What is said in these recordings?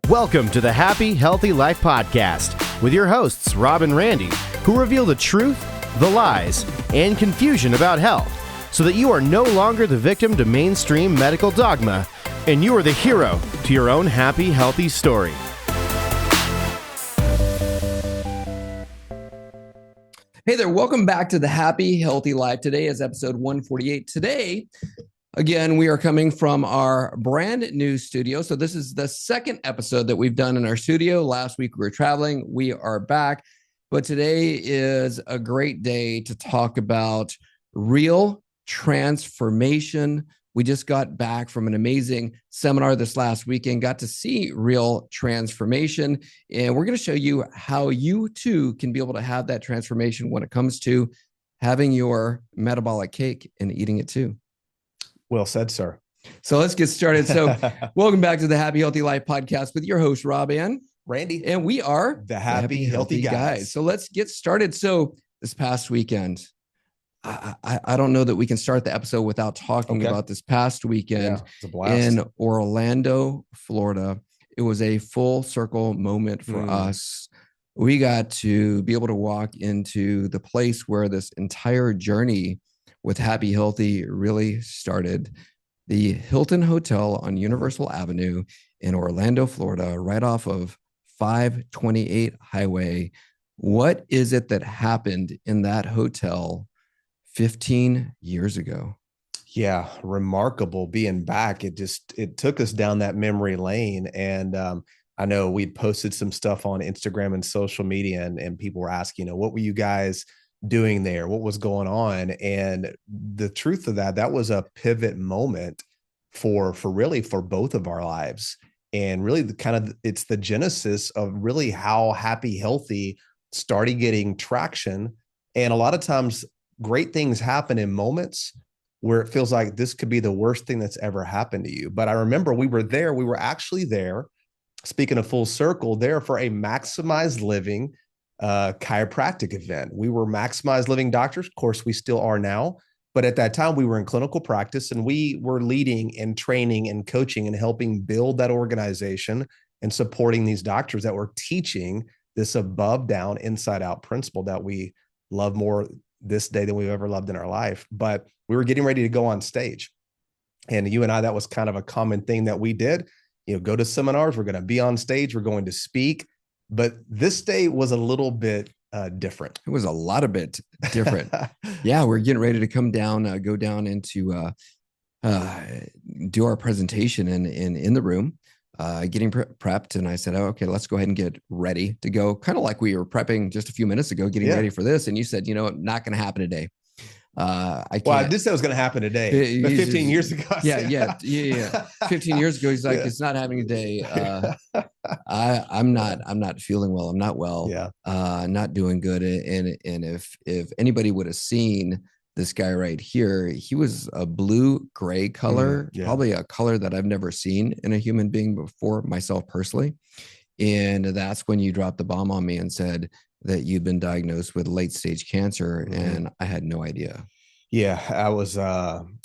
Welcome to the Happy, Healthy Life Podcast with your hosts, Rob and Randy, who reveal the truth, the lies, and confusion about health so that you are no longer the victim to mainstream medical dogma and you are the hero to your own happy, healthy story. Hey there, welcome back to the Happy, Healthy Life. Today is episode 148. Today, again, we are coming from our brand new studio. So this is the second episode that we've done in our studio. Last week we were traveling. We are back. But today is a great day to talk about real transformation. We just got back from an amazing seminar this last weekend, got to see real transformation. And we're going to show you how you too can be able to have that transformation when it comes to having your metabolic cake and eating it too. Well said, sir. So let's get started. So welcome back to the Happy, Healthy Life podcast with your host, Rob and Randy. And we are the Happy, Healthy Guys. So let's get started. So this past weekend, I don't know that we can start the episode without talking about this past weekend in Orlando, Florida. It was a full circle moment for us. We got to be able to walk into the place where this entire journey with Happy Healthy really started. The Hilton Hotel on Universal Avenue in Orlando, Florida, right off of 528 Highway. What is it that happened in that hotel 15 years ago? Yeah, remarkable being back. It took us down that memory lane. And I know we'd posted some stuff on Instagram and social media, and people were asking, what were you guys doing there? What was going on? And the truth of that was a pivot moment for both of our lives. And really it's the genesis of really how Happy Healthy started getting traction. And a lot of times great things happen in moments where it feels like this could be the worst thing that's ever happened to you. But I remember we were actually there, speaking of full circle, there for a Maximized Living chiropractic event. We were Maximized Living doctors. Of course, we still are now. But at that time, we were in clinical practice and we were leading and training and coaching and helping build that organization and supporting these doctors that were teaching this above, down, inside out principle that we love more this day than we've ever loved in our life. But we were getting ready to go on stage. And you and I, that was kind of a common thing that we did, go to seminars, we're going to be on stage, we're going to speak. But this day was a little bit different. It was a lot of bit different. Yeah, we're getting ready to come down, go down into do our presentation in the room, getting prepped. And I said, okay, let's go ahead and get ready to go. Kind of like we were prepping just a few minutes ago, getting ready for this. And you said, not going to happen today. I did say it was going to happen today, but 15 years ago. Yeah. 15 years ago, he's like, it's not happening today. I'm not feeling well. I'm not well. Not doing good. And if anybody would have seen this guy right here, he was a blue-gray color, probably a color that I've never seen in a human being before, myself personally. And that's when you dropped the bomb on me and said that you'd been diagnosed with late-stage cancer, and I had no idea. Yeah,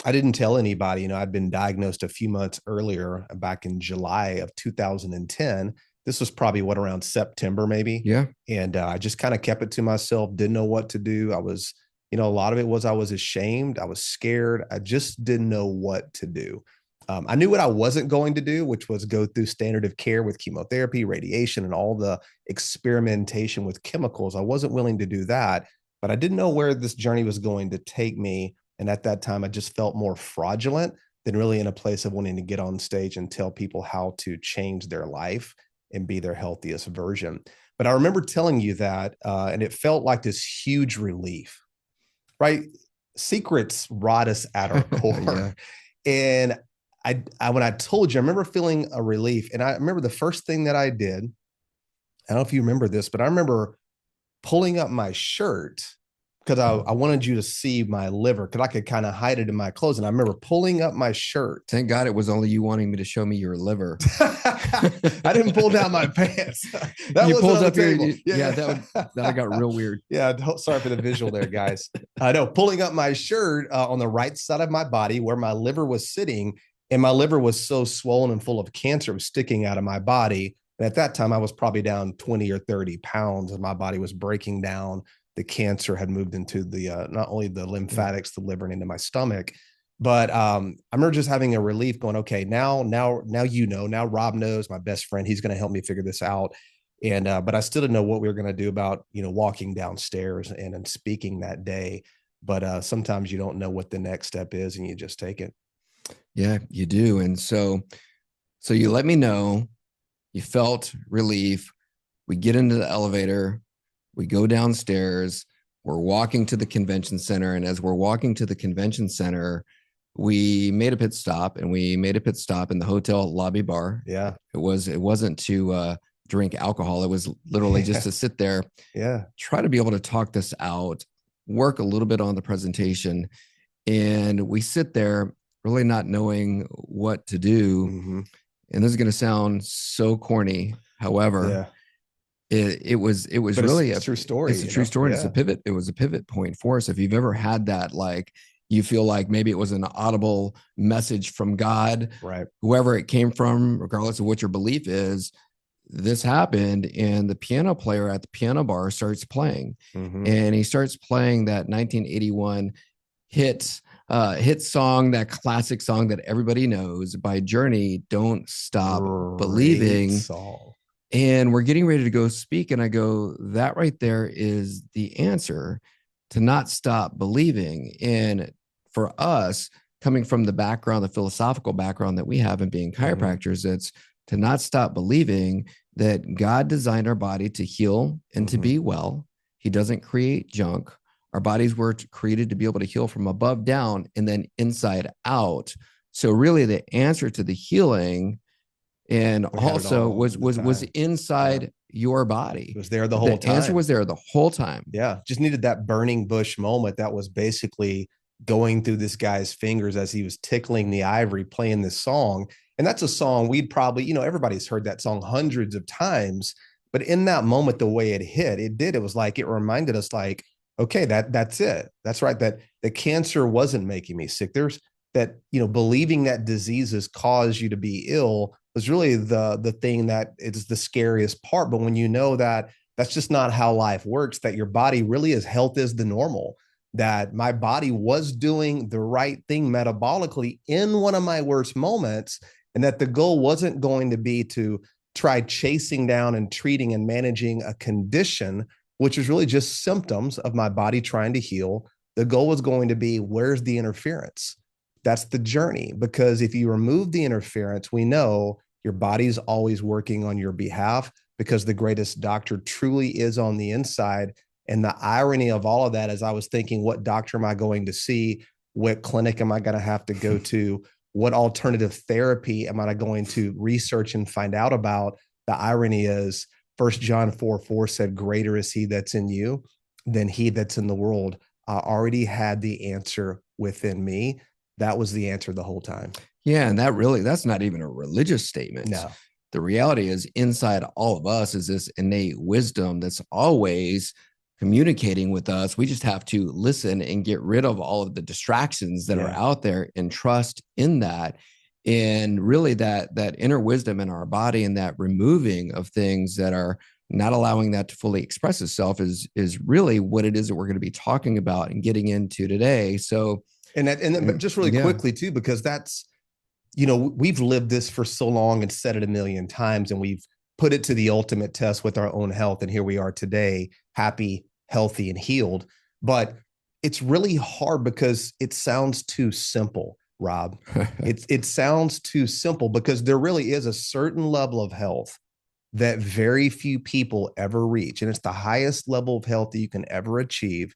I didn't tell anybody. I'd been diagnosed a few months earlier, back in July of 2010. This was probably around September, maybe. Yeah. And I just kind of kept it to myself, didn't know what to do. I was, a lot of it was I was ashamed. I was scared. I just didn't know what to do. I knew what I wasn't going to do, which was go through standard of care with chemotherapy, radiation, and all the experimentation with chemicals. I wasn't willing to do that, but I didn't know where this journey was going to take me. And at that time, I just felt more fraudulent than really in a place of wanting to get on stage and tell people how to change their life and be their healthiest version. But I remember telling you that, and it felt like this huge relief, right? Secrets rot us at our core. And I when I told you, I remember feeling a relief. And I remember the first thing that I did, I don't know if you remember this, but I remember pulling up my shirt because I wanted you to see my liver because I could kind of hide it in my clothes. And I remember pulling up my shirt. Thank God it was only you wanting me to show me your liver. I didn't pull down my pants. That you pulled up your, that got real weird. Yeah, sorry for the visual there, guys. No, pulling up my shirt on the right side of my body where my liver was sitting, and my liver was so swollen and full of cancer, it was sticking out of my body. And at that time, I was probably down 20 or 30 pounds, and my body was breaking down. The cancer had moved into the not only the lymphatics, the liver, and into my stomach. But I remember just having a relief going, okay, now Rob knows, my best friend, he's going to help me figure this out. And but I still didn't know what we were going to do about, walking downstairs and speaking that day. But sometimes you don't know what the next step is, and you just take it. Yeah, you do. And so you let me know, you felt relief. We get into the elevator, we go downstairs, we're walking to the convention center. And as we're walking to the convention center, we made a pit stop, and we made a pit stop in the hotel lobby bar. Yeah. It wasn't to drink alcohol. It was literally just to sit there. Yeah. Try to be able to talk this out, work a little bit on the presentation. And we sit there really not knowing what to do. Mm-hmm. And this is going to sound so corny. However, it was but really a true story. It's a true story. Yeah. It's a pivot. It was a pivot point for us. If you've ever had that, like, you feel like maybe it was an audible message from God, right? Whoever it came from, regardless of what your belief is, this happened. And the piano player at the piano bar starts playing, and he starts playing that 1981 hit song, that classic song that everybody knows by Journey, Don't Stop Believing. Song. And we're getting ready to go speak. And I go, that right there is the answer to not stop believing. And for us, coming from the background, the philosophical background that we have in being chiropractors, it's to not stop believing that God designed our body to heal and to be well. He doesn't create junk. Our bodies were created to be able to heal from above down and then inside out. So really the answer to the healing and also was inside your body. It was there the whole time. The answer was there the whole time. Yeah. Just needed that burning bush moment that was basically going through this guy's fingers as he was tickling the ivory, playing this song. And that's a song we'd probably, everybody's heard that song hundreds of times, but in that moment, the way it was like, it reminded us like, okay, that's it. That's right. That the cancer wasn't making me sick. There's that, believing that diseases cause you to be ill was really the thing that is the scariest part. But when you know that that's just not how life works, that your body really is health is the normal, that my body was doing the right thing metabolically in one of my worst moments, and that the goal wasn't going to be to try chasing down and treating and managing a condition, which is really just symptoms of my body trying to heal. The goal was going to be, where's the interference? That's the journey. Because if you remove the interference, we know your body's always working on your behalf, because the greatest doctor truly is on the inside. And the irony of all of that is, I was thinking, what doctor am I going to see? What clinic am I going to have to go to? What alternative therapy am I going to research and find out about? The irony is 1 John 4:4 said, greater is he that's in you than he that's in the world. I already had the answer within me. That was the answer the whole time. Yeah. And that's not even a religious statement. No. The reality is, inside all of us is this innate wisdom that's always communicating with us. We just have to listen and get rid of all of the distractions that are out there and trust in that. And really that inner wisdom in our body, and that removing of things that are not allowing that to fully express itself is really what it is that we're going to be talking about and getting into today. So, but just really quickly too, because that's, we've lived this for so long and said it a million times, and we've put it to the ultimate test with our own health. And here we are today, happy, healthy, and healed. But it's really hard because it sounds too simple, Rob. It sounds too simple, because there really is a certain level of health that very few people ever reach. And it's the highest level of health that you can ever achieve.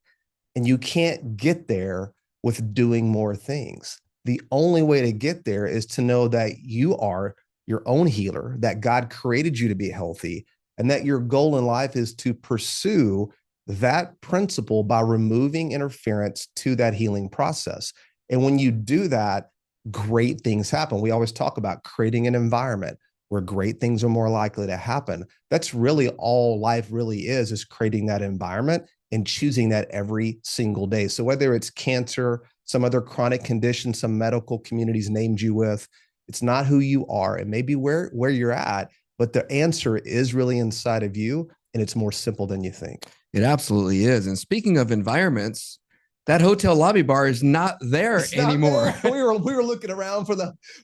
And you can't get there with doing more things. The only way to get there is to know that you are your own healer, that God created you to be healthy, and that your goal in life is to pursue that principle by removing interference to that healing process. And when you do that, great things happen. We always talk about creating an environment where great things are more likely to happen. That's really all life really is creating that environment and choosing that every single day. So whether it's cancer, some other chronic condition, some medical communities named you with, it's not who you are. It may be where you're at. but the answer is really inside of you, and it's more simple than you think. It absolutely is. And speaking of environments, that hotel lobby bar is not there anymore. We were looking around for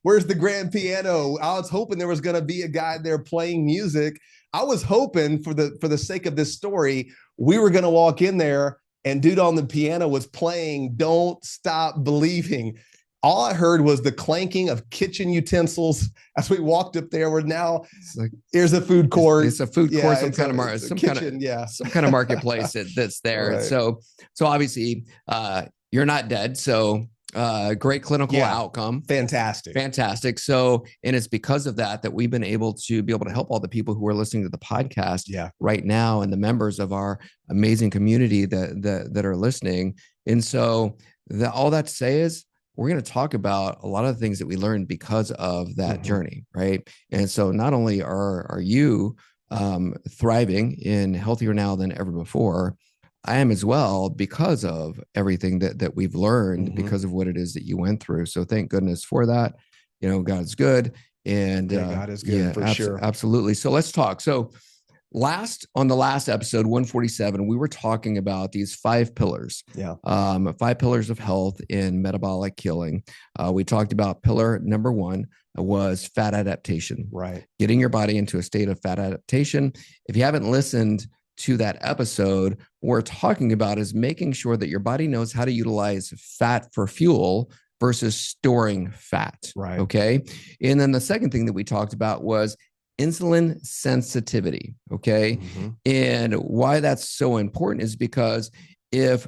where's the grand piano? I was hoping there was going to be a guy there playing music. I was hoping for the sake of this story, we were going to walk in there and dude on the piano was playing Don't Stop Believing. All I heard was the clanking of kitchen utensils as we walked up there. We're now, here's a food court. It's a food court, some kind of marketplace that's there. Right. So obviously you're not dead. So great clinical outcome. Fantastic. So, and it's because of that we've been able to help all the people who are listening to the podcast right now and the members of our amazing community that are listening. And so all that to say is, we're going to talk about a lot of the things that we learned because of that journey, right? And so not only are you thriving in healthier now than ever before, I am as well because of everything that we've learned because of what it is that you went through. So thank goodness for that. You know, God's good. And God is good for sure. Absolutely. So let's talk. So on the last episode, 147, we were talking about these 5 pillars. 5 pillars of health in metabolic healing. We talked about pillar number 1 was fat adaptation. Right. Getting your body into a state of fat adaptation. If you haven't listened to that episode, what we're talking about is making sure that your body knows how to utilize fat for fuel versus storing fat. Right. Okay. And then the second thing that we talked about was insulin sensitivity. Okay. And why that's so important is because if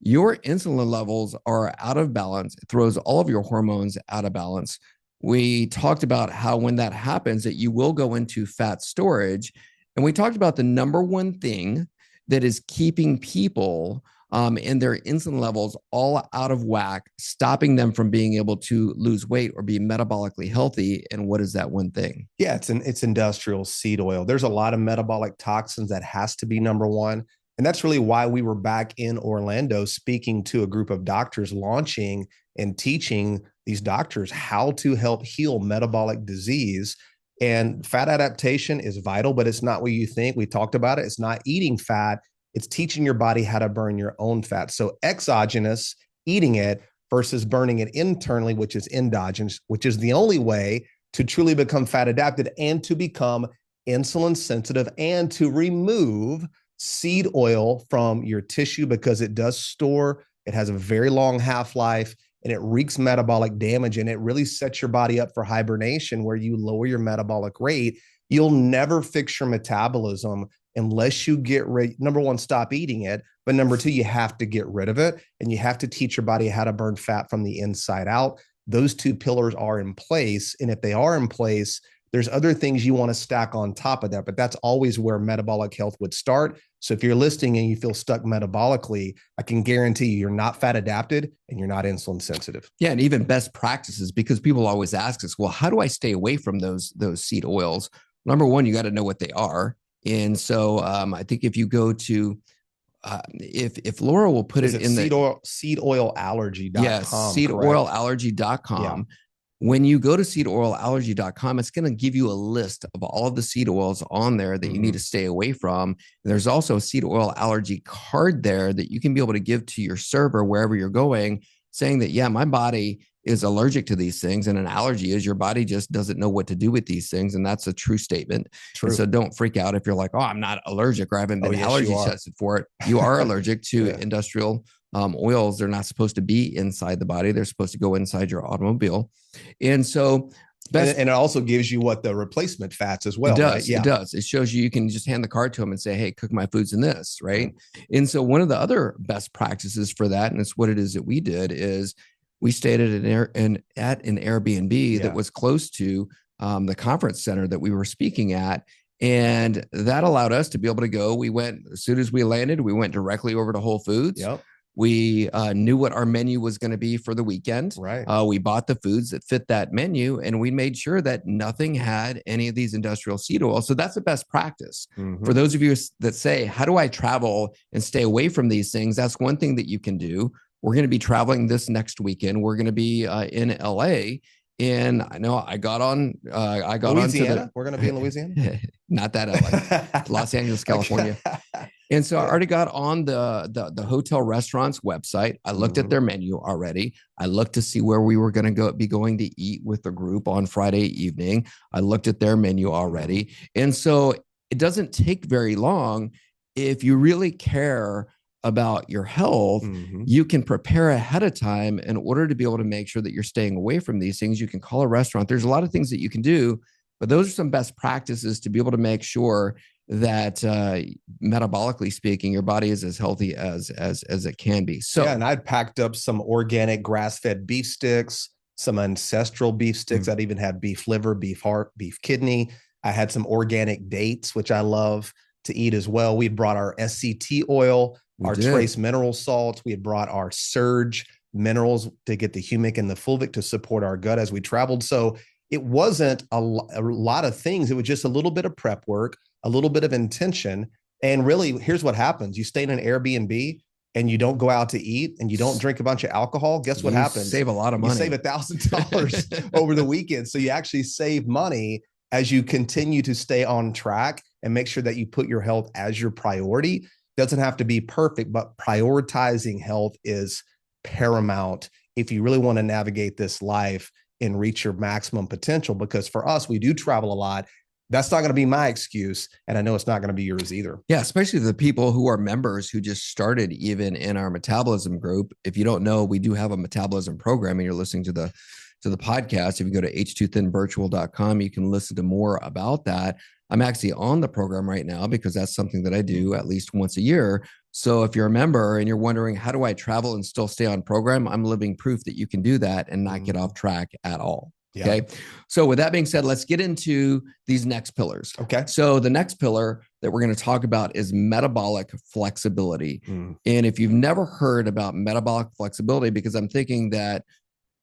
your insulin levels are out of balance, it throws all of your hormones out of balance. We talked about how when that happens, that you will go into fat storage. And we talked about the number one thing that is keeping people and their insulin levels all out of whack, stopping them from being able to lose weight or be metabolically healthy. And what is that one thing? Yeah, it's industrial seed oil. There's a lot of metabolic toxins that has to be number one. And that's really why we were back in Orlando speaking to a group of doctors, launching and teaching these doctors how to help heal metabolic disease. And fat adaptation is vital, but it's not what you think. We talked about it. It's not eating fat. It's teaching your body how to burn your own fat. So exogenous, eating it, versus burning it internally, which is endogenous, which is the only way to truly become fat adapted and to become insulin sensitive and to remove seed oil from your tissue, because it does store, it has a very long half-life, and it wreaks metabolic damage, and it really sets your body up for hibernation where you lower your metabolic rate. You'll never fix your metabolism unless you get rid, number one, stop eating it. But number two, you have to get rid of it, and you have to teach your body how to burn fat from the inside out. Those 2 pillars are in place. And if they are in place, there's other things you want to stack on top of that, but that's always where metabolic health would start. So if you're listening and you feel stuck metabolically, I can guarantee you're not fat adapted and you're not insulin sensitive. Yeah. And even best practices, because people always ask us, well, how do I stay away from those seed oils? Number one, you got to know what they are. And so I think if you go to, if Laura will put it in seedoilallergy.com. Yes, seedoilallergy.com. Yeah. When you go to seedoilallergy.com, it's going to give you a list of all of the seed oils on there that you need to stay away from. And there's also a seed oil allergy card there that you can be able to give to your server wherever you're going, saying that, yeah, my body is allergic to these things. And an allergy is your body just doesn't know what to do with these things. And that's a true statement. True. And so don't freak out if you're like, oh, I'm not allergic or I haven't been allergy tested for it. You are allergic to industrial oils. They're not supposed to be inside the body. They're supposed to go inside your automobile. And so and it also gives you what the replacement fats as well. It does. Right? Yeah. It does. It shows you can just hand the card to them and say, hey, cook my foods in this. Right. And so one of the other best practices for that, and it's what it is that we did, is we stayed at an Airbnb that was close to the conference center that we were speaking at. And that allowed us to be able to go. We went, as soon as we landed, we went directly over to Whole Foods. Yep. We knew what our menu was going to be for the weekend. Right. We bought the foods that fit that menu, and we made sure that nothing had any of these industrial seed oils. So that's the best practice. For those of you that say, how do I travel and stay away from these things? That's one thing that you can do. We're going to be traveling this next weekend. We're going to be in LA. And I know I got on Louisiana. We're going to be in Louisiana. Not that LA, Los Angeles, California. And so I already got on the hotel restaurant's website. I looked at their menu already. I looked to see where we were going to be going to eat with the group on Friday evening. I looked at their menu already. And so it doesn't take very long. If you really care about your health, you can prepare ahead of time in order to be able to make sure that you're staying away from these things. You can call a restaurant. There's a lot of things that you can do, but those are some best practices to be able to make sure that metabolically speaking, your body is as healthy as it can be. So, yeah, and I'd packed up some organic grass-fed beef sticks, some ancestral beef sticks. I'd even had beef liver, beef heart, beef kidney. I had some organic dates, which I love to eat as well. We brought our SCT oil, our trace mineral salts. We had brought our surge minerals to get the humic and the fulvic to support our gut as we traveled. So it wasn't a lot of things. It was just a little bit of prep work, a little bit of intention. And really, here's what happens. You stay in an Airbnb and you don't go out to eat and you don't drink a bunch of alcohol. Guess what happens? Save a lot of money. You save $1,000 over the weekend. So you actually save money as you continue to stay on track and make sure that you put your health as your priority. Doesn't have to be perfect, but prioritizing health is paramount if you really want to navigate this life and reach your maximum potential. Because for us, we do travel a lot. That's not going to be my excuse. And I know it's not going to be yours either. Yeah, especially the people who are members who just started even in our metabolism group. If you don't know, we do have a metabolism program and you're listening to the podcast. If you go to h2thinvirtual.com, you can listen to more about that. I'm actually on the program right now because that's something that I do at least once a year. So if you're a member and you're wondering, how do I travel and still stay on program? I'm living proof that you can do that and not get off track at all. Yeah. Okay. So with that being said, let's get into these next pillars. Okay. So the next pillar that we're going to talk about is metabolic flexibility. And if you've never heard about metabolic flexibility, because I'm thinking that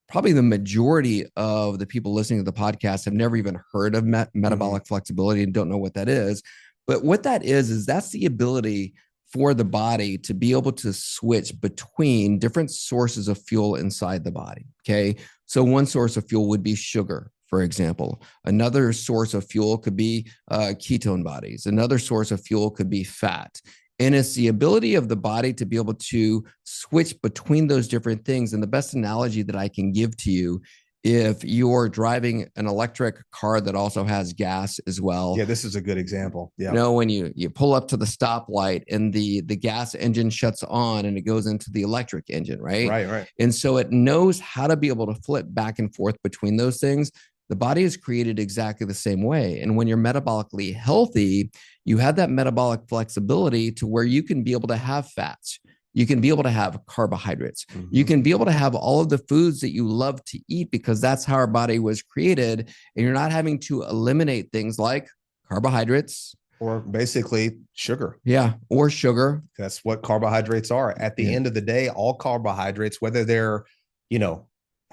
probably the majority of the people listening to the podcast have never even heard of metabolic flexibility and don't know what that is. But what that is that's the ability for the body to be able to switch between different sources of fuel inside the body. Okay. So one source of fuel would be sugar, for example. Another source of fuel could be ketone bodies. Another source of fuel could be fat. And it's the ability of the body to be able to switch between those different things. And the best analogy that I can give to you, if you're driving an electric car that also has gas as well. Yeah, this is a good example. Yeah. You know, when you pull up to the stoplight and the gas engine shuts on and it goes into the electric engine, right? Right. And so it knows how to be able to flip back and forth between those things. The body is created exactly the same way. And when you're metabolically healthy, you have that metabolic flexibility to where you can be able to have fats. You can be able to have carbohydrates. You can be able to have all of the foods that you love to eat because that's how our body was created. And you're not having to eliminate things like carbohydrates. Or basically sugar. Yeah, or sugar. That's what carbohydrates are. At the end of the day, all carbohydrates, whether they're,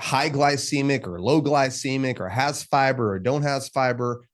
high glycemic or low glycemic or has fiber or don't has fiber,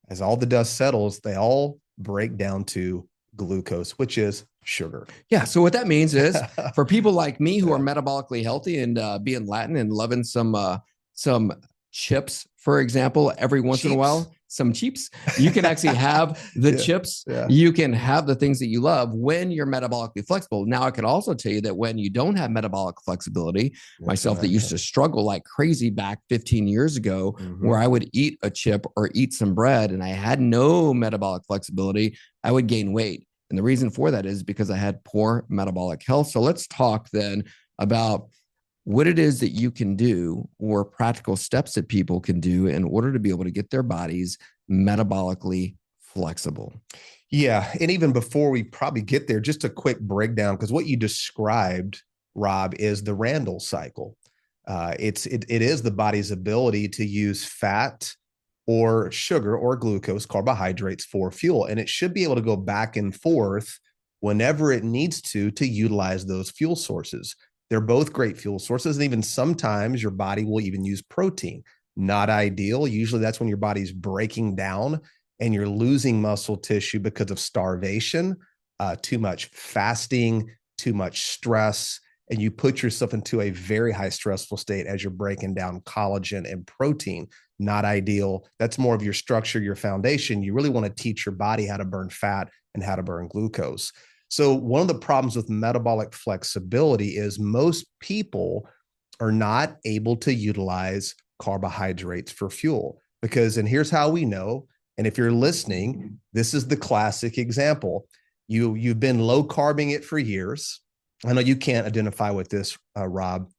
as all the dust settles, they all break down to glucose, which is sugar. Yeah. So what that means is for people like me who are metabolically healthy and being Latin and loving some chips, for example, every once in a while, some chips, you can actually have the chips. Yeah. You can have the things that you love when you're metabolically flexible. Now, I can also tell you that when you don't have metabolic flexibility, myself that used to struggle like crazy back 15 years ago, where I would eat a chip or eat some bread and I had no metabolic flexibility, I would gain weight. And the reason for that is because I had poor metabolic health. So let's talk then about what it is that you can do or practical steps that people can do in order to be able to get their bodies metabolically flexible. Yeah. And even before we probably get there, just a quick breakdown, because what you described, Rob, is the Randall cycle. It is the body's ability to use fat or sugar or glucose, carbohydrates for fuel. And it should be able to go back and forth whenever it needs to utilize those fuel sources. They're both great fuel sources. And even sometimes your body will even use protein. Not ideal. Usually that's when your body's breaking down and you're losing muscle tissue because of starvation, too much fasting, too much stress. and you put yourself into a very high stressful state as you're breaking down collagen and protein. Not ideal. That's more of your structure, your foundation. You really want to teach your body how to burn fat and how to burn glucose. So one of the problems with metabolic flexibility is most people are not able to utilize carbohydrates for fuel because, and here's how we know, and if you're listening, this is the classic example. You've been low carbing it for years. I know you can't identify with this, Rob,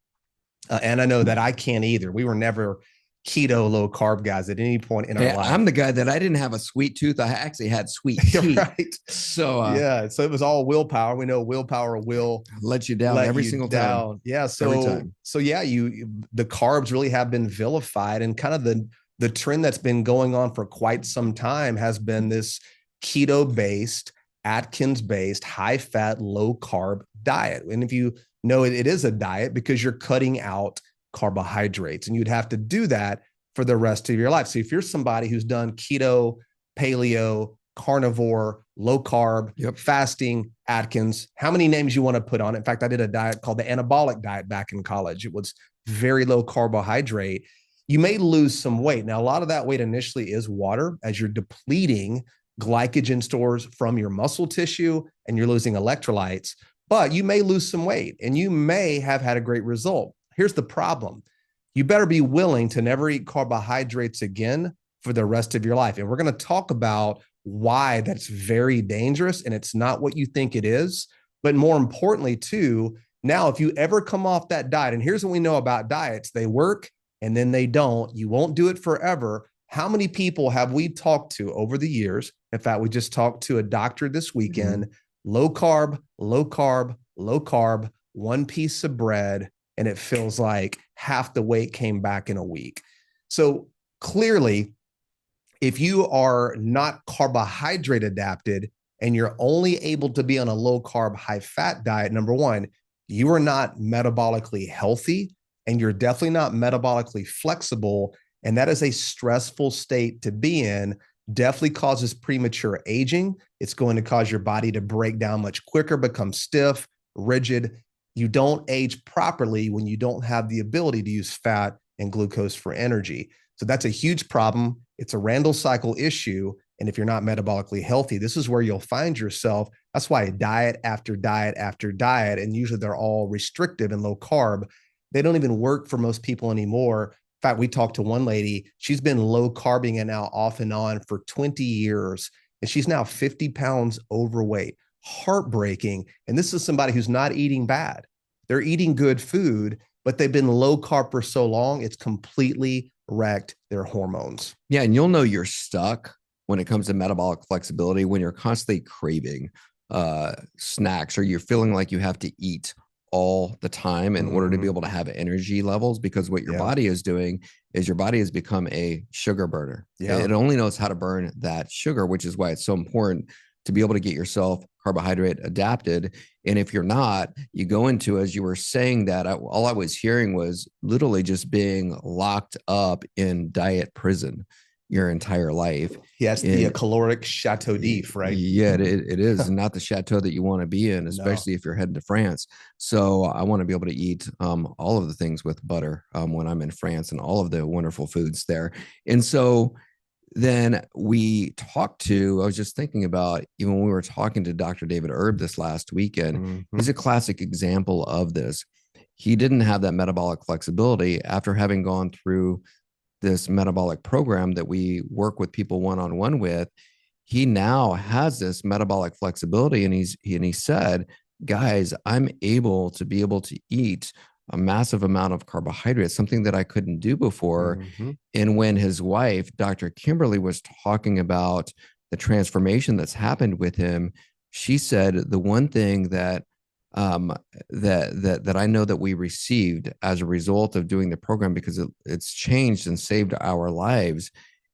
and I know that I can't either. We were never keto, low carb guys at any point in our life. I'm the guy that I didn't have a sweet tooth. I actually had sweet teeth. Right. So so it was all willpower. We know willpower will let you down every single time. Yeah. So the carbs really have been vilified, and kind of the trend that's been going on for quite some time has been this keto-based, Atkins-based, high-fat, low-carb diet. And if you know it is a diet because you're cutting out carbohydrates, and you'd have to do that for the rest of your life. So if you're somebody who's done keto, paleo, carnivore, low carb, fasting, Atkins, how many names you want to put on it? In fact, I did a diet called the anabolic diet back in college. It was very low carbohydrate. You may lose some weight. Now, a lot of that weight initially is water as you're depleting glycogen stores from your muscle tissue and you're losing electrolytes, but you may lose some weight and you may have had a great result. Here's the problem. You better be willing to never eat carbohydrates again for the rest of your life. And we're going to talk about why that's very dangerous and it's not what you think it is. But more importantly, too, now, if you ever come off that diet, and here's what we know about diets, they work and then they don't. You won't do it forever. How many people have we talked to over the years? In fact, we just talked to a doctor this weekend, low carb, low carb, low carb, one piece of bread, and it feels like half the weight came back in a week. So clearly, if you are not carbohydrate adapted and you're only able to be on a low carb, high fat diet, number one, you are not metabolically healthy and you're definitely not metabolically flexible. And that is a stressful state to be in. Definitely causes premature aging. It's going to cause your body to break down much quicker, become stiff, rigid. You don't age properly when you don't have the ability to use fat and glucose for energy. So that's a huge problem. It's a Randall cycle issue. And if you're not metabolically healthy, this is where you'll find yourself. That's why diet after diet after diet, and usually they're all restrictive and low carb. They don't even work for most people anymore. In fact, we talked to one lady, she's been low carbing and now off and on for 20 years, and she's now 50 pounds overweight. Heartbreaking. And this is somebody who's not eating bad. They're eating good food, but they've been low carb for so long, it's completely wrecked their hormones. Yeah. And you'll know you're stuck when it comes to metabolic flexibility when you're constantly craving snacks, or you're feeling like you have to eat all the time in order to be able to have energy levels, because what your body is doing is your body has become a sugar burner. It only knows how to burn that sugar, which is why it's so important to be able to get yourself carbohydrate adapted. And if you're not, you go into, as you were saying that, all I was hearing was literally just being locked up in diet prison your entire life. Yes, the caloric chateau d'if, right? Yeah, it is not the chateau that you want to be in, especially if you're heading to France. So I want to be able to eat all of the things with butter when I'm in France and all of the wonderful foods there. And so then I was just thinking about, even when we were talking to Dr. David Erb this last weekend, he's a classic example of this. He didn't have that metabolic flexibility after having gone through this metabolic program that we work with people one-on-one with. He now has this metabolic flexibility, and he said, guys, I'm able to eat a massive amount of carbohydrates, something that I couldn't do before. And when his wife, Dr. Kimberly, was talking about the transformation that's happened with him, she said the one thing that I know that we received as a result of doing the program, because it's changed and saved our lives,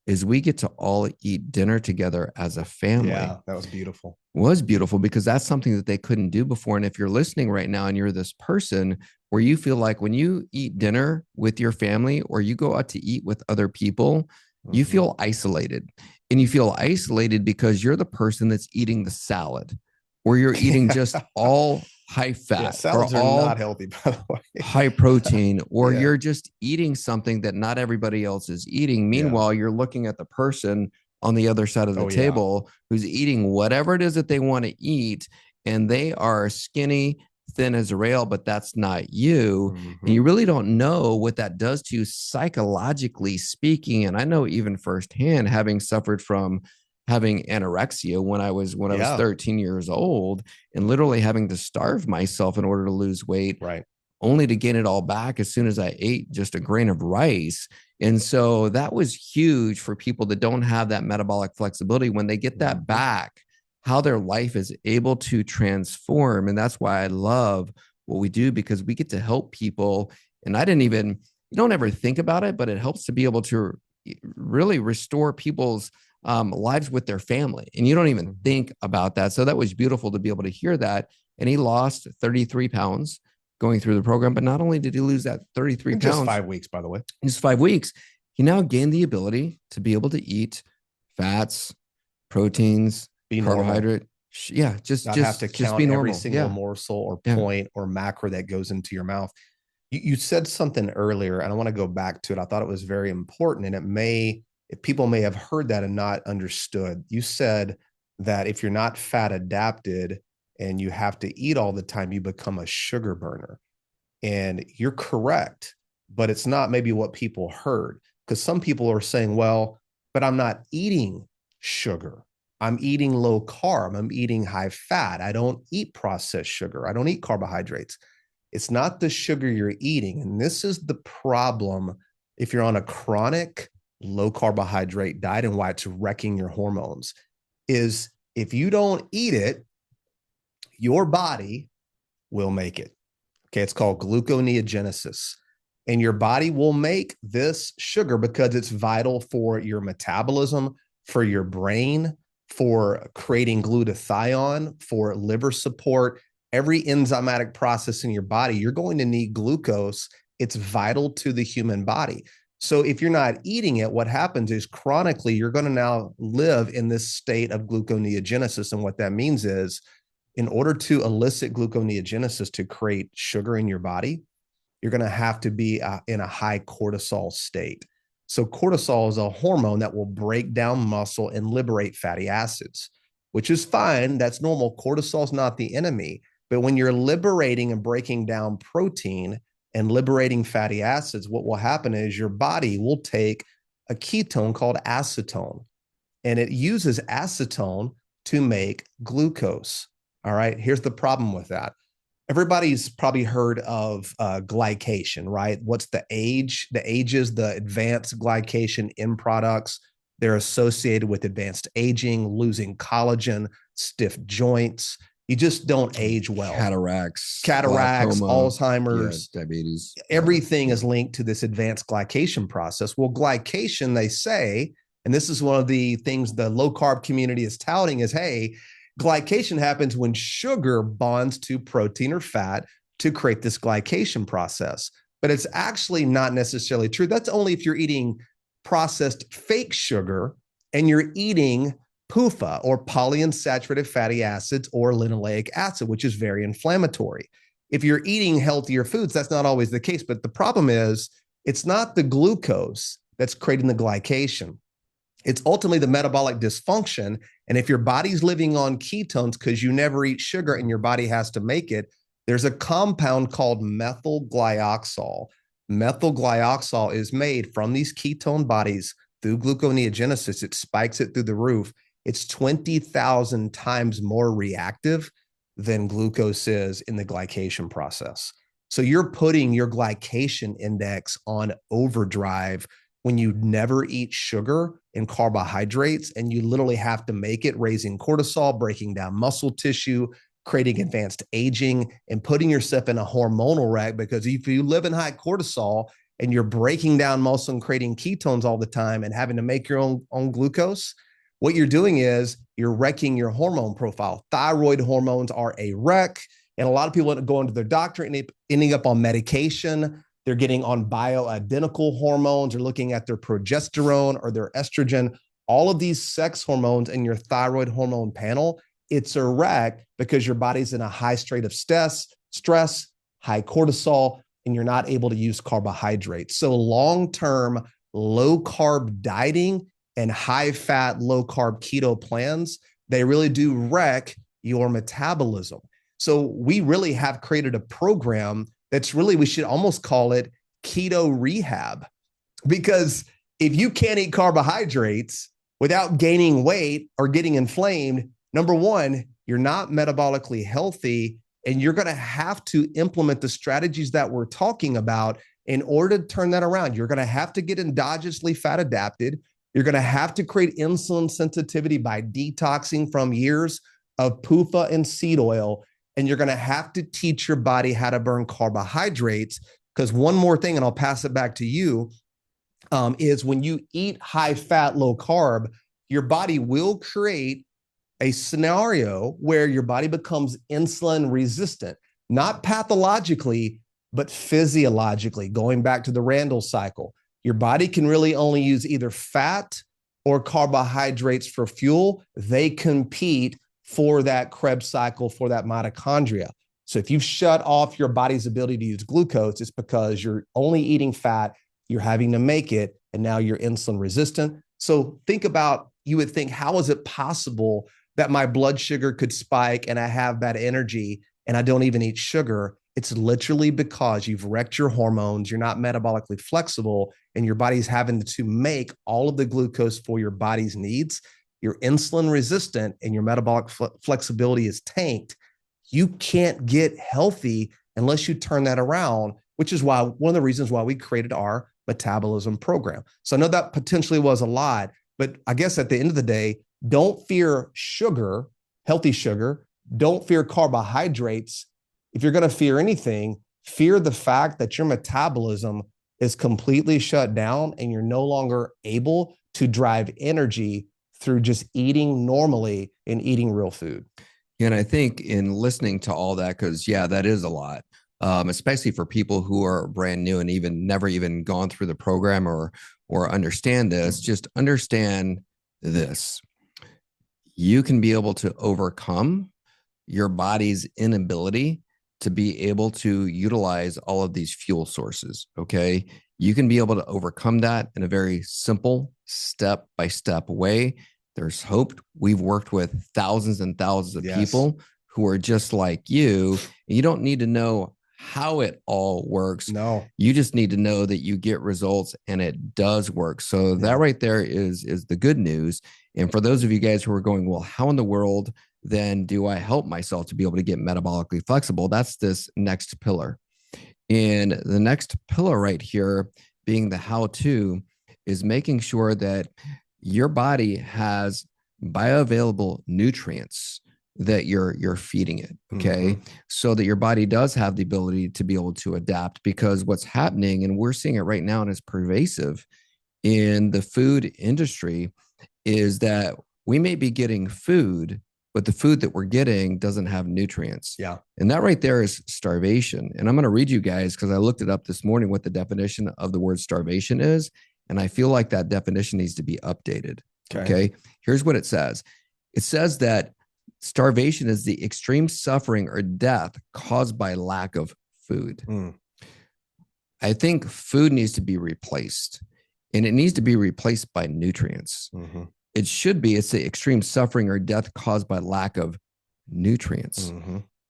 is we get to all eat dinner together as a family. Yeah, that was beautiful. It was beautiful, because that's something that they couldn't do before. And if you're listening right now and you're this person where you feel like when you eat dinner with your family or you go out to eat with other people, you feel isolated. And you feel isolated because you're the person that's eating the salad, or you're eating just all high fat, salads are not healthy, by the way. high protein, or you're just eating something that not everybody else is eating. Meanwhile, you're looking at the person on the other side of the table who's eating whatever it is that they want to eat, and they are skinny, thin as a rail, but that's not you. And you really don't know what that does to you psychologically speaking. And I know even firsthand, having suffered from having anorexia when I was 13 years old, and literally having to starve myself in order to lose weight, only to gain it all back as soon as I ate just a grain of rice. And so that was huge for people that don't have that metabolic flexibility. When they get that back, how their life is able to transform. And that's why I love what we do, because we get to help people. And you don't ever think about it, but it helps to be able to really restore people's lives with their family. And you don't even think about that. So that was beautiful to be able to hear that. And he lost 33 pounds going through the program. But not only did he lose that 33 pounds, just 5 weeks, by the way, just 5 weeks, he now gained the ability to be able to eat fats, proteins, carbohydrate. Just have to count be every single morsel or point or macro that goes into your mouth. You said something earlier, and I want to go back to it. I thought it was very important, and if people may have heard that and not understood. You said that if you're not fat adapted and you have to eat all the time, you become a sugar burner. And you're correct, but it's not maybe what people heard, because some people are saying, well, but I'm not eating sugar. I'm eating low carb. I'm eating high fat. I don't eat processed sugar. I don't eat carbohydrates. It's not the sugar you're eating. And this is the problem if you're on a chronic low carbohydrate diet, and why it's wrecking your hormones, is if you don't eat it, your body will make it. Okay. It's called gluconeogenesis. And your body will make this sugar because it's vital for your metabolism, for your brain, for creating glutathione, for liver support, every enzymatic process in your body. You're going to need glucose. It's vital to the human body. So if you're not eating it, what happens is chronically, you're going to now live in this state of gluconeogenesis. And what that means is, in order to elicit gluconeogenesis to create sugar in your body, you're going to have to be in a high cortisol state. So cortisol is a hormone that will break down muscle and liberate fatty acids, which is fine. That's normal. Cortisol is not the enemy. But when you're liberating and breaking down protein and liberating fatty acids, what will happen is your body will take a ketone called acetone, and it uses acetone to make glucose. All right. Here's the problem with that. Everybody's probably heard of glycation, right? What's the age? The age is the advanced glycation end products. They're associated with advanced aging, losing collagen, stiff joints. You just don't age well. Cataracts, glaucoma, Alzheimer's, diabetes. Everything is linked to this advanced glycation process. Well, glycation, they say, and this is one of the things the low carb community is touting, is, hey, glycation happens when sugar bonds to protein or fat to create this glycation process. But it's actually not necessarily true. That's only if you're eating processed fake sugar and you're eating PUFA, or polyunsaturated fatty acids, or linoleic acid, which is very inflammatory. If you're eating healthier foods, that's not always the case. But the problem is, it's not the glucose that's creating the glycation. It's ultimately the metabolic dysfunction. And if your body's living on ketones because you never eat sugar and your body has to make it, there's a compound called methylglyoxal. Methylglyoxal is made from these ketone bodies through gluconeogenesis. It spikes it through the roof. It's 20,000 times more reactive than glucose is in the glycation process. So you're putting your glycation index on overdrive when you never eat sugar and carbohydrates, and you literally have to make it, raising cortisol, breaking down muscle tissue, creating advanced aging, and putting yourself in a hormonal wreck. Because if you live in high cortisol and you're breaking down muscle and creating ketones all the time and having to make your own glucose, what you're doing is you're wrecking your hormone profile. Thyroid hormones are a wreck. And a lot of people end up going to their doctor and ending up on medication. They're getting on bioidentical hormones. They're looking at their progesterone or their estrogen. All of these sex hormones in your thyroid hormone panel it's a wreck because your body's in a high state of stress, high cortisol, and you're not able to use carbohydrates. So long-term low carb dieting and high fat, low carb keto plans, they really do wreck your metabolism. So we really have created a program that's really, we should almost call it keto rehab, because if you can't eat carbohydrates without gaining weight or getting inflamed, number one, you're not metabolically healthy, and you're going to have to implement the strategies that we're talking about in order to turn that around. You're going to have to get endogenously fat adapted. You're going to have to create insulin sensitivity by detoxing from years of PUFA and seed oil. And you're going to have to teach your body how to burn carbohydrates. Because one more thing, and I'll pass it back to you, is when you eat high fat, low carb, your body will create a scenario where your body becomes insulin resistant, not pathologically, but physiologically. Going back to the Randall cycle, your body can really only use either fat or carbohydrates for fuel. They compete for that Krebs cycle, for that mitochondria. So if you shut off your body's ability to use glucose, it's because you're only eating fat, you're having to make it, and now you're insulin resistant. So think about, you would think, how is it possible that my blood sugar could spike and I have bad energy and I don't even eat sugar? It's literally because you've wrecked your hormones, you're not metabolically flexible, and your body's having to make all of the glucose for your body's needs. You're insulin resistant and your metabolic flexibility is tanked. You can't get healthy unless you turn that around, which is why one of the reasons why we created our metabolism program. So I know that potentially was a lot, but I guess at the end of the day, don't fear sugar, healthy sugar. Don't fear carbohydrates. If you're going to fear anything, fear the fact that your metabolism is completely shut down and you're no longer able to drive energy through just eating normally and eating real food. And I think in listening to all that, because that is a lot, especially for people who are brand new and even never even gone through the program or understand this, just understand this. You can be able to overcome your body's inability to be able to utilize all of these fuel sources. Okay. You can be able to overcome that in a very simple step-by-step way. There's hope. We've worked with thousands and thousands of people who are just like you. You don't need to know how it all works. No, you just need to know that you get results and it does work. So that right there is the good news. And for those of you guys who are going, well, how in the world then do I help myself to be able to get metabolically flexible? That's this next pillar. And the next pillar right here being the how-to is making sure that your body has bioavailable nutrients that you're feeding it, okay? So that your body does have the ability to be able to adapt, because what's happening, and we're seeing it right now and it's pervasive in the food industry, is that we may be getting food, but the food that we're getting doesn't have nutrients. Yeah. And that right there is starvation. And I'm going to read you guys, because I looked it up this morning, what the definition of the word starvation is. And I feel like that definition needs to be updated. Okay. Here's what it says. It says that starvation is the extreme suffering or death caused by lack of food. I think food needs to be replaced, and it needs to be replaced by nutrients. It should be, it's the extreme suffering or death caused by lack of nutrients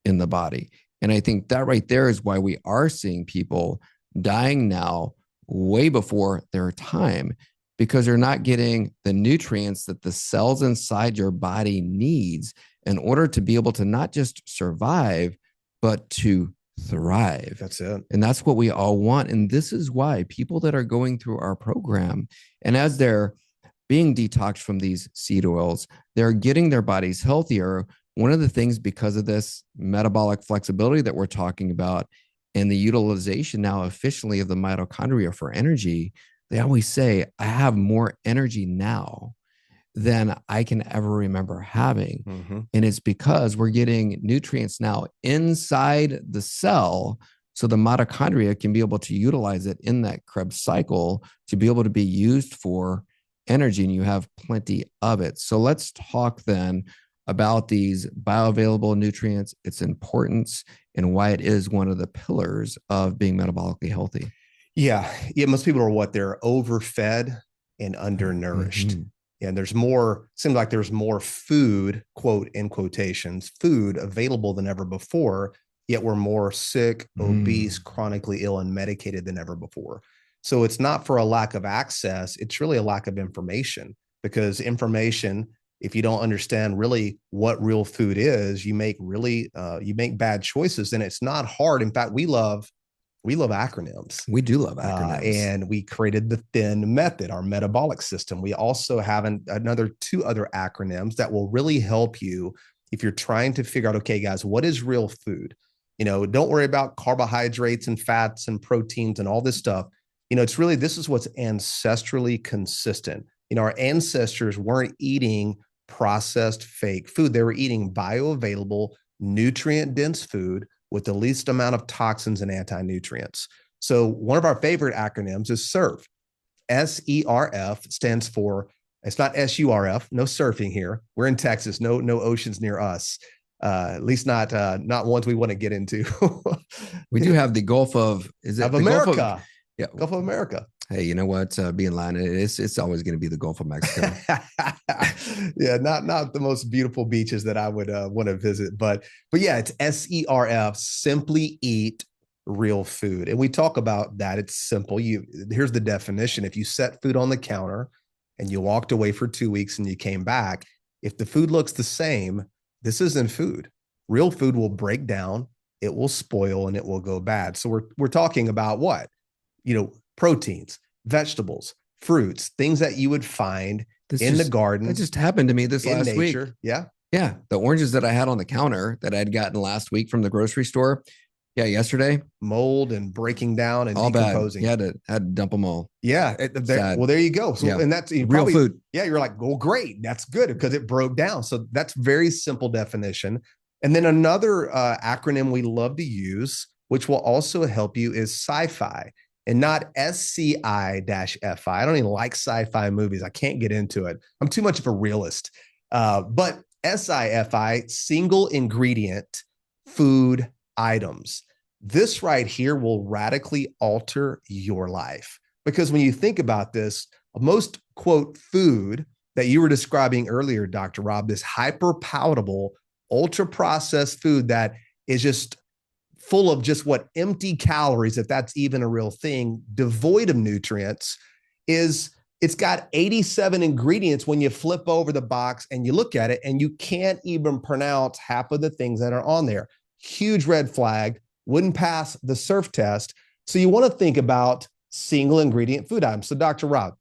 in the body. And I think that right there is why we are seeing people dying now way before their time, because they're not getting the nutrients that the cells inside your body needs in order to be able to not just survive, but to thrive. That's it. And that's what we all want. And this is why people that are going through our program, and as they're being detoxed from these seed oils, they're getting their bodies healthier. One of the things, because of this metabolic flexibility that we're talking about and the utilization now efficiently of the mitochondria for energy, they always say, I have more energy now than I can ever remember having. And it's because we're getting nutrients now inside the cell, so the mitochondria can be able to utilize it in that Krebs cycle to be able to be used for energy, and you have plenty of it. So let's talk then about these bioavailable nutrients, its importance, and why it is one of the pillars of being metabolically healthy. Yeah. Most people are they're overfed and undernourished. Mm-hmm. And seems like there's more food, quote, in quotations, food available than ever before, yet we're more sick, obese, chronically ill, and medicated than ever before. So it's not for a lack of access. It's really a lack of information, because information, if you don't understand really what real food is, you make bad choices. And it's not hard. In fact, we love acronyms. We do love acronyms. And we created the THIN method, our metabolic system. We also have another 2 other acronyms that will really help you if you're trying to figure out, okay, guys, what is real food? Don't worry about carbohydrates and fats and proteins and all this stuff. It's really, this is what's ancestrally consistent. Our ancestors weren't eating processed fake food. They were eating bioavailable, nutrient-dense food with the least amount of toxins and anti-nutrients. So one of our favorite acronyms is SERF. SERF stands for, it's not SURF, no surfing here. We're in Texas, no oceans near us. At least not ones we want to get into. We do have the Gulf of, is it of the America? Gulf of, yeah. Gulf of America. Hey, you know what? Being lying, it's always going to be the Gulf of Mexico. Yeah, not the most beautiful beaches that I would want to visit, but yeah, it's SERF. Simply eat real food, and we talk about that. It's simple. Here's the definition: if you set food on the counter and you walked away for 2 weeks and you came back, if the food looks the same, this isn't food. Real food will break down, it will spoil, and it will go bad. So we're talking about what? Proteins, vegetables, fruits, things that you would find the garden. That just happened to me this last nature. week. Yeah. Yeah. The oranges that I had on the counter that I'd gotten last week from the grocery store. Yeah. Yesterday. Mold and breaking down and all decomposing. Bad. You had to dump them all. Yeah. Well, there you go. So, yeah. And that's real food. Yeah. You're like, well, great. That's good because it broke down. So that's very simple definition. And then another acronym we love to use, which will also help you, is sci-fi. And not SCI-FI. I don't even like sci-fi movies. I can't get into it. I'm too much of a realist. But SIFI, single ingredient food items. This right here will radically alter your life. Because when you think about this, most, quote, food that you were describing earlier, Dr. Rob, this hyper palatable, ultra processed food that is just full of just empty calories, if that's even a real thing, devoid of nutrients, it's got 87 ingredients when you flip over the box and you look at it and you can't even pronounce half of the things that are on there. Huge red flag, wouldn't pass the SERF test. So you want to think about single ingredient food items. So Dr. Rob,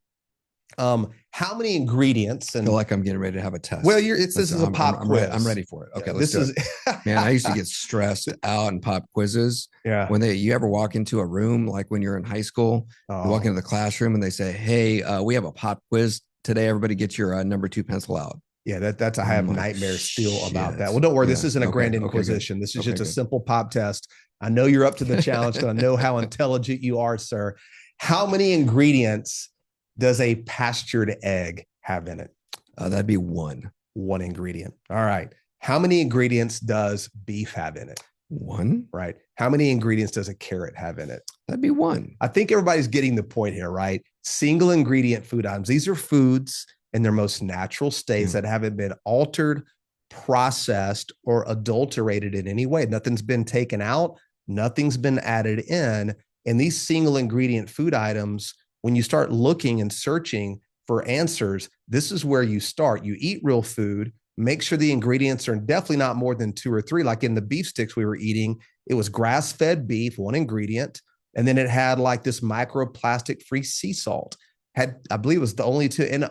how many ingredients? And I feel like I'm getting ready to have a test. Well, this is a pop quiz. I'm ready for it. Okay, let's do it. Man, I used to get stressed out in pop quizzes. Yeah. When you ever walk into a room, like when you're in high school, you walk into the classroom and they say, "Hey, we have a pop quiz today. Everybody get your number 2 pencil out." Yeah, I have nightmares still about that. Well, don't worry. This isn't a grand inquisition. This is just a simple pop test. I know you're up to the challenge, and I know how intelligent you are, sir. How many ingredients does a pastured egg have in it? That'd be one. One ingredient. All right. How many ingredients does beef have in it? One. Right. How many ingredients does a carrot have in it? That'd be one. I think everybody's getting the point here, right? Single ingredient food items. These are foods in their most natural states that haven't been altered, processed, or adulterated in any way. Nothing's been taken out. Nothing's been added in. And these single ingredient food items, when you start looking and searching for answers, this is where you start. You eat real food, make sure the ingredients are definitely not more than 2 or 3. Like in the beef sticks we were eating, it was grass-fed beef, one ingredient, and then it had like this microplastic-free sea salt. I believe it was the only 2. And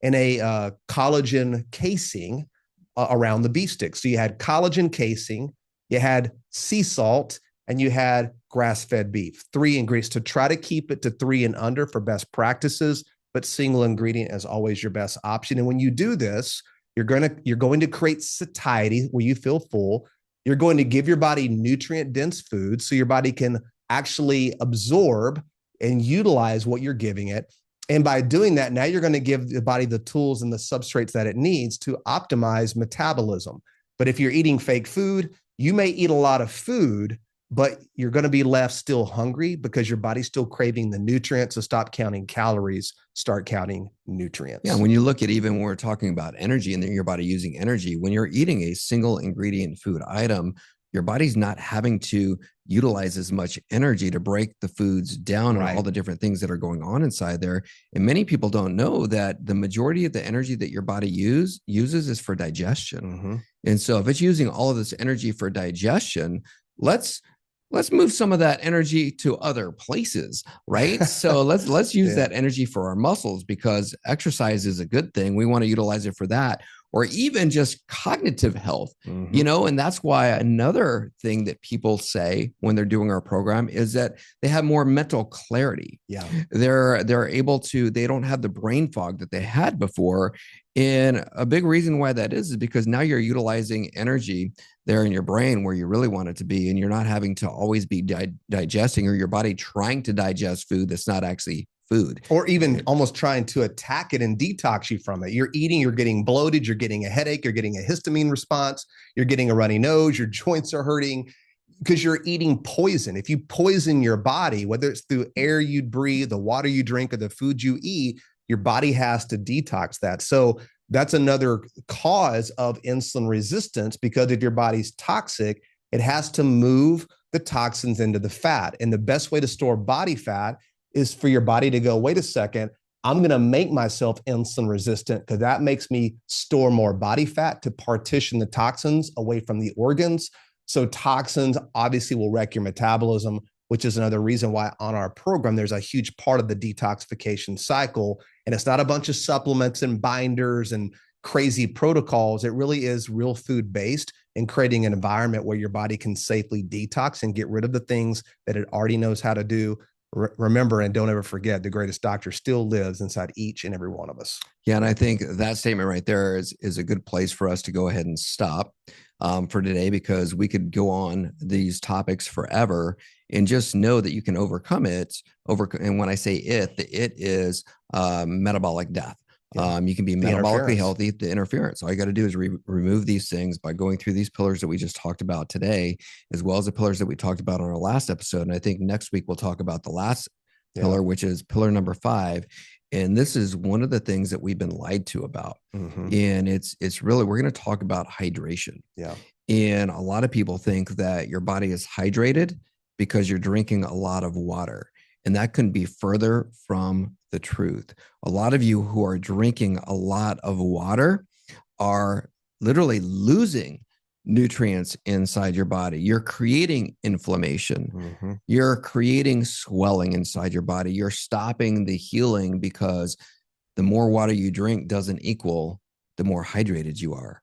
in a collagen casing around the beef sticks. So you had collagen casing, you had sea salt, and you had grass-fed beef. 3 ingredients to try to keep it to 3 and under for best practices, but single ingredient is always your best option. And when you do this, you're going to create satiety where you feel full. You're going to give your body nutrient-dense food so your body can actually absorb and utilize what you're giving it. And by doing that, now you're going to give the body the tools and the substrates that it needs to optimize metabolism. But if you're eating fake food, you may eat a lot of food, but you're going to be left still hungry because your body's still craving the nutrients. So stop counting calories, start counting nutrients. Yeah, when you look at even when we're talking about energy and then your body using energy, when you're eating a single ingredient food item, your body's not having to utilize as much energy to break the foods down and all the different things that are going on inside there. And many people don't know that the majority of the energy that your body uses is for digestion. And so if it's using all of this energy for digestion, let's move some of that energy to other places, right? So let's use that energy for our muscles, because exercise is a good thing. We want to utilize it for that, or even just cognitive health, you know, and that's why another thing that people say when they're doing our program is that they have more mental clarity. Yeah. They're able to, they don't have the brain fog that they had before. And a big reason why that is because now you're utilizing energy there in your brain where you really want it to be, and you're not having to always be digesting, or your body trying to digest food that's not actually food, or even almost trying to attack it and detox you from it. You're eating, you're getting bloated, you're getting a headache, you're getting a histamine response, you're getting a runny nose, your joints are hurting because you're eating poison. If you poison your body, whether it's through air you breathe, the water you drink, or the food you eat, your body has to detox that. So that's another cause of insulin resistance, because if your body's toxic, it has to move the toxins into the fat. And the best way to store body fat is for your body to go, wait a second, I'm going to make myself insulin resistant because that makes me store more body fat to partition the toxins away from the organs. So toxins obviously will wreck your metabolism, which is another reason why on our program, there's a huge part of the detoxification cycle. And it's not a bunch of supplements and binders and crazy protocols. It really is real food based and creating an environment where your body can safely detox and get rid of the things that it already knows how to do. Remember, and don't ever forget, the greatest doctor still lives inside each and every one of us. Yeah. And I think that statement right there is a good place for us to go ahead and stop for today, because we could go on these topics forever, and just know that you can overcome it. And when I say it, the it is metabolic death. You can be metabolically healthy, the interference. All you got to do is remove these things by going through these pillars that we just talked about today, as well as the pillars that we talked about on our last episode. And I think next week we'll talk about the last pillar, which is pillar number 5. And this is one of the things that we've been lied to about. And it's really, we're going to talk about hydration. Yeah. And a lot of people think that your body is hydrated because you're drinking a lot of water. And that couldn't be further from the truth. A lot of you who are drinking a lot of water are literally losing nutrients inside your body. You're creating inflammation. You're creating swelling inside your body. You're stopping the healing, because the more water you drink doesn't equal the more hydrated you are.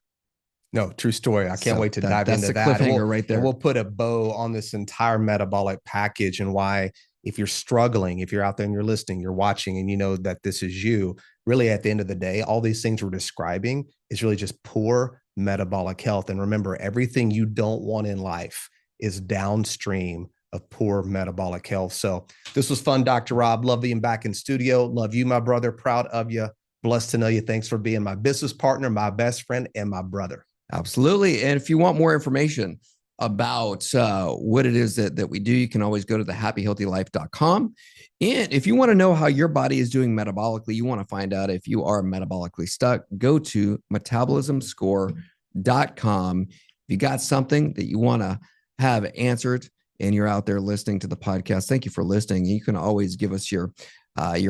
No, true story. I can't wait to dive into that. That's the cliffhanger right there. And we'll put a bow on this entire metabolic package, and why, if you're struggling, if you're out there and you're listening, you're watching, and you know that this is you, really at the end of the day, all these things we're describing is really just poor metabolic health. And remember, everything you don't want in life is downstream of poor metabolic health. So this was fun, Dr. Rob. Love being back in studio. Love you, my brother. Proud of you. Blessed to know you. Thanks for being my business partner, my best friend, and my brother. Absolutely. And if you want more information about what it is that we do, you can always go to thehappyhealthylife.com. And if you want to know how your body is doing metabolically, you want to find out if you are metabolically stuck, go to metabolismscore.com. If you got something that you want to have answered and you're out there listening to the podcast, thank you for listening. You can always give us your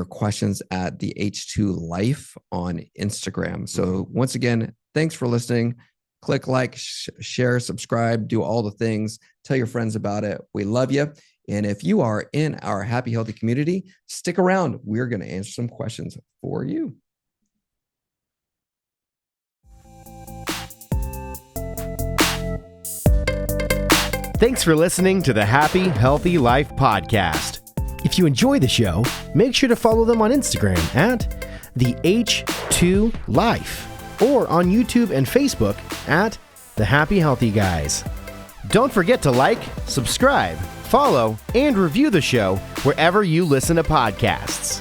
questions at the H2 Life on Instagram. So once again, thanks for listening. Click like, share, subscribe, do all the things. Tell your friends about it. We love you. And if you are in our Happy Healthy community, stick around. We're going to answer some questions for you. Thanks for listening to the Happy Healthy Life podcast. If you enjoy the show, make sure to follow them on Instagram at the H2 Life, or on YouTube and Facebook at The Happy Healthy Guys. Don't forget to like, subscribe, follow, and review the show wherever you listen to podcasts.